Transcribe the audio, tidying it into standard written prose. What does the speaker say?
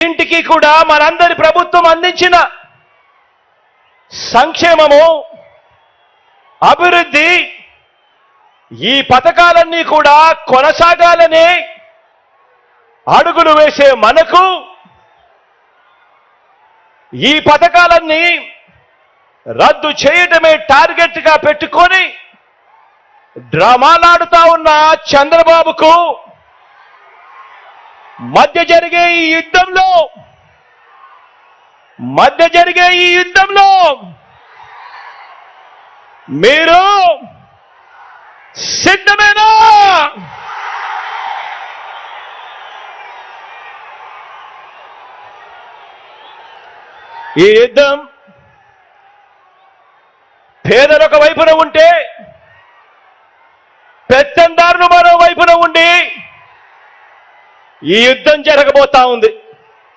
ఇంటికి కూడా మనందరి ప్రభుత్వం అందించిన సంక్షేమము, అభివృద్ధి, ఈ పథకాలన్నీ కూడా కొనసాగాలని అడుగులు వేసే మనకు ఈ పథకాలన్నీ రద్దు చేయడమే టార్గెట్గా పెట్టుకొని డ్రామాలాడుతా ఉన్న చంద్రబాబుకు మధ్య జరిగే ఈ యుద్ధంలో మీరు సిద్ధమేనా? ఈ యుద్ధం పేదలొక వైపున ఉంటే, పెత్తందారులు మరో వైపున ఉండి ఈ యుద్ధం జరగబోతా ఉంది.